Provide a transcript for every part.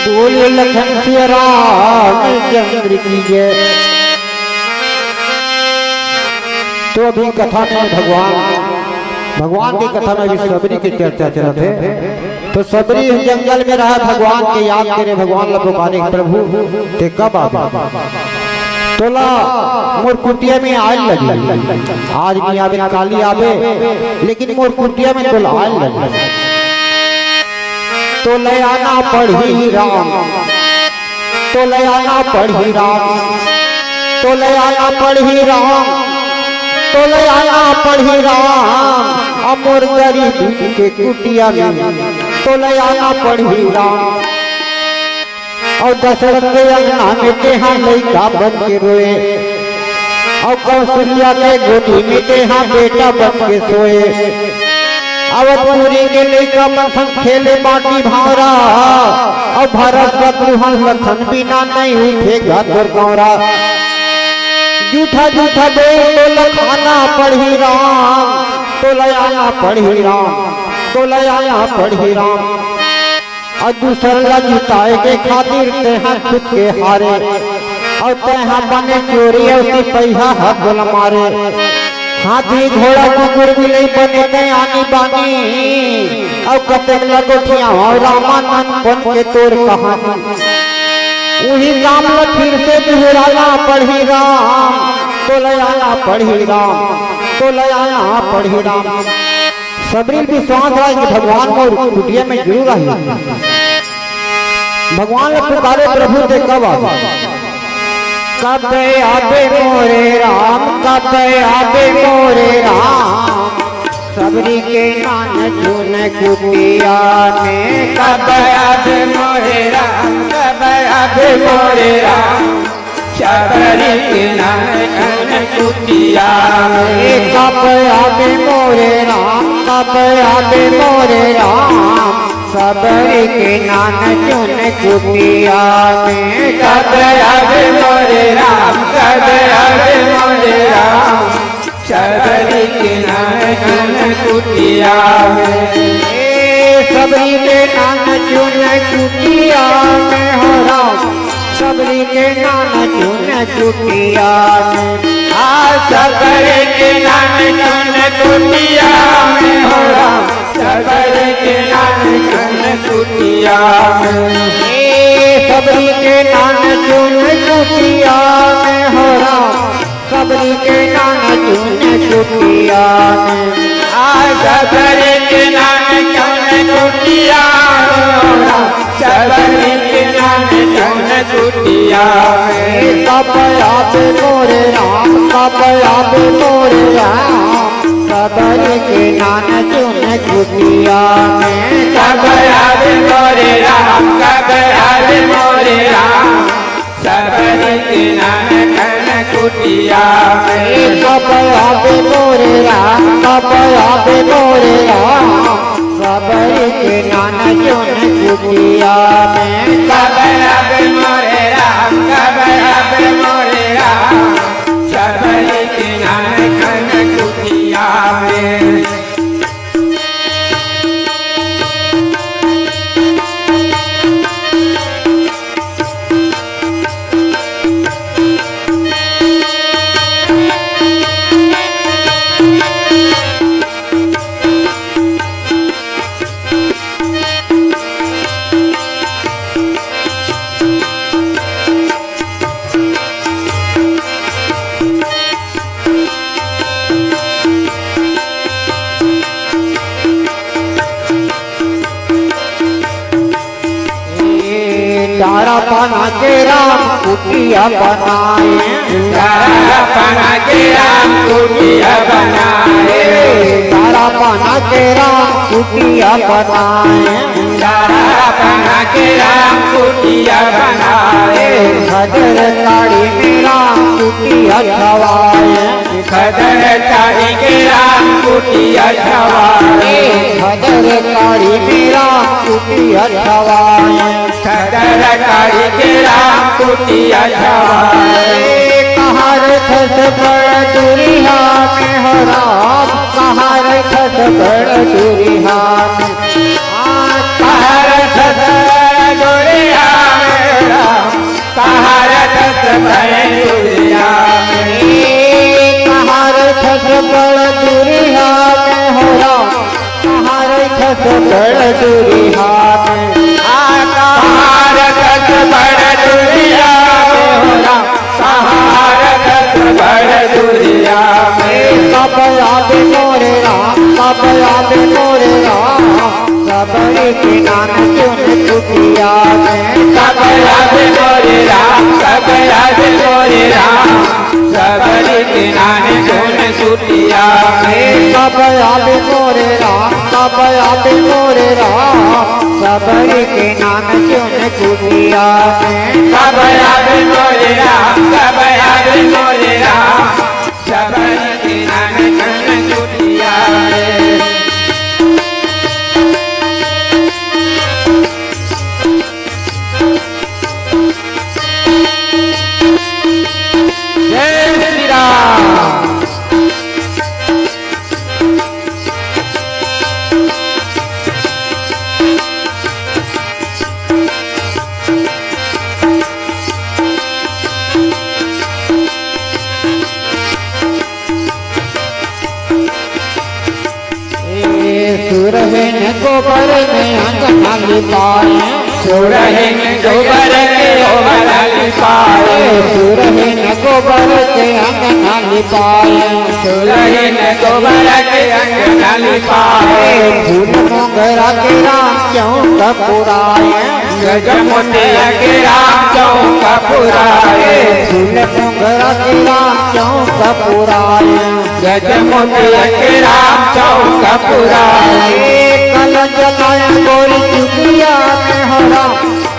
बोले लखन सिया रामचंद्र की जय। तो अभी कथा में भगवान की कथा में भी सबरी की चर्चा चलत है। तो सबरी जंगल में रहा, भगवान के याद करे, भगवान ला पुकारे प्रभु ते कब आवे। तोला मोर कुटिया में आयल लगी, आज नहीं आवे काली आवे, लेकिन मोर कुटिया में तोला आयल लगी। तो ले आना पढ़ी राम, तो ले आना पढ़ी राम, तो ले आना पढ़ी राम, तो ले आना पढ़ी राम। अमोर गरीब के कुटिया में तो ले आना पढ़ी राम। और दशरथ के अंगना में तेहा लइका बन के रोए, और कौशल्या के गोदी में तेहा बेटा बन के सोए। अवधपुरी के लइका मन खेले बाटी भावरा, और भरत शत्रुघ्न लखन बिना नहीं उठेगा दुर्गौरा। झूठा झूठा बोल खाना पढ़ी राम, तो लयाना पढ़ी राम, तो लयाना पढ़ी राम। और दूसरा जिताए के खातिर तेहा खुद के हारे, और तेहा बने चोरी उसी पैसा हाथ बोल मारे। हाथी घोड़ा कुकुर बिलाई बने ते आनी बानी, और कतेक लगोटिया और रामानंद बन के तोर कहानी। वही राम फिर से दोहराना पढ़ी राम, तो लयाना पढ़ी राम, तो लयाना पढ़ी राम। सबरी विश्वास रहा कि भगवान को कुटिया में जरूर आई। भगवान ने पुकारे प्रभु ते कब आवे, कब आवे मोरे राम, कब आवे मोरे राम। सबरी के नान चुन कुटिया में, कब आवे मोरे राम, कब आवे मोरे राम। सबरी के नान चुन कुटिया में, कब आवे मोरे राम, कब आवे मोरे राम। सबरी के नान चुन कुटिया में, कब आवे मोरे राम, कब आवे मोरे राम। सबरी के नान चुन कुटिया में, सबरी के नान चुन कुटिया में हो राम। सबरी के नान चुन कुटिया में, सबरी के नान चुन कुटिया में हो राम। सबरी के नान चुन कुटिया में, सबरी के नान चुन कुटिया में हो राम। सबरी के नान चुन कुटिया में, सबरी के नान चुन कुटिया में। सबरी के नान चुन कुटिया में, कब आवे मोरे राम, कब आवे मोरे राम। सबरी के नान चुन कुटिया में, कब आवे मोरे राम, कब आवे मोरे राम। सबरी के नान चुन कुटिया में, कब आवे मोरे राम, कब आवे मोरे राम। सबरी के नान चुन कुटिया में, कब आवे मोरे राम, कब आवे मोरे राम। सबरी के नान चुन कुटिया में, डारा बना के राम कुटिया बनाए, डारा बना के राम कुटिया बनाए। डारा बना के राम कुटिया बनाए, डारा बना के राम कुटिया बनाए। खदर काड़ी में राम कुटिया छवाए, खदर काड़ी के राम कुटिया छवाए। खदर काड़ी में राम कुटिया छवाए। खदर काड़ी के राम कुटिया छवाए। कहाँ खस बड़ दुरिया में हो राम, कहाँ खस बड़ दुरिया में। बड़ दुरिया में सहार दस बड़ दुरिया में हो राम सहार दस बड़ दुरिया में सब आवे मोरे राम सब आवे मोरे राम सबरी के नाम चुन कुटिया में सब आवे मोरे राम सब आवे मोरे राम सबरी के नाम चुन कुटिया में सब आवे मोरे राम सब आवे मोरे राम सबरी के नाम चुन कुटिया में सब आवे मोरे राम सब आवे मोरे राम सबरी के नाम चुन कुटिया में जय श्री राम सुरहिन गोबर में अंगना लिपाए सुरहिन गोबर के ओवरा लिपाए सुरहिन गोबर के अंगना लिपाए सुरहिन गोबर के अंगना लिपाए फूल मोगरा के राम चौक पुराए गजमोतिया के राम चौक पुराए फूल मोगरा के राम चौक पुराए गजमोतिया के राम चौक पुराए कल जलाया गोरी चुकिया में हरा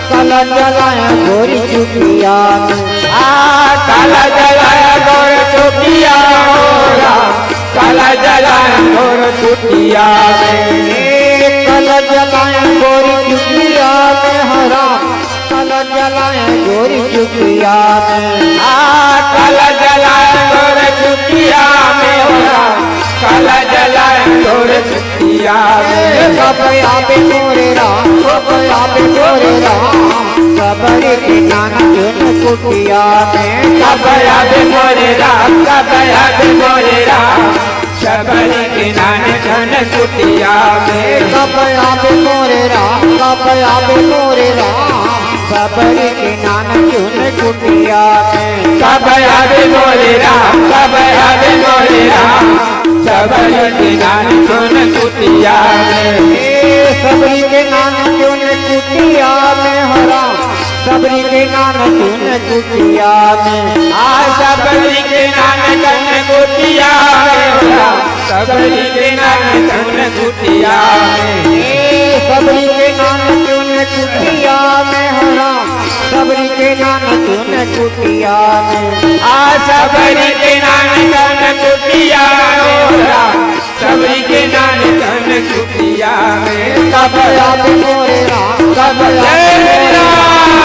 कल जलाया गोरी चुकिया में काला जलाया गोर चुटिया होरा काला जलाया गोर चुटिया में कल जलाया गोरी चुकिया में हरा कल जलाया गोरी चुकिया में काला जलाया गोर चुटिया में होरा काला जलाया गोर चुटिया में सब आवे मोरे राम सब आवे मोरे राम सबरी के नाना चुन कुटिया में सब आवे मोरे राम सब आवे मोरे राम सबरी के नाने धन कुटिया में सब आवे मोरे राम सब आवे मोरे राम सबरी के नाना चुन कुटिया में सब आवे मोरे राम सब आवे मोरे राम सबरी के नाने धन कुटिया में सबरी के नाना चुन कुटिया में हरा सबरी के नाना चुन कुटिया में सबरी के नाने धन कुटिया में होला सबरी के नाने धन कुटिया में सबरी के नाना चुन कुटिया में हरा सबरी के नाना चुन कुटिया में सबरी के नाने धन कुटिया में होला सबरी के नाने धन कुटिया में सब आवे मोरे राम सब जय राम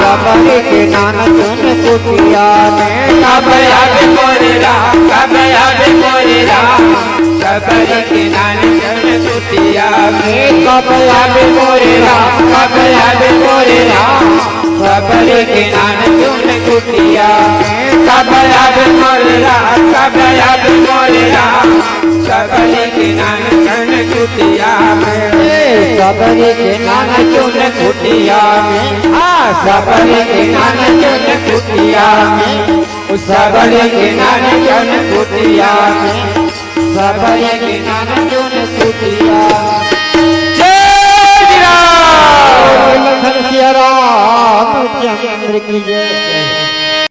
सबरी के नाना चुन कुटिया में सब आवे मोरे राम सब आवे मोरे राम सबरी के नाने धन कुटिया में सब आवे मोरे राम सब आवे मोरे राम सबरी के नाने धन कुटिया में सब आवे मोरे राम सब आवे मोरे राम सबरी के नाने धन कुटिया में सबरी के नाना चुन कुटिया में सबरी के नाने धन कुटिया में सबरी के नाने धन कुटिया में सबरी के नाना चुन कुटिया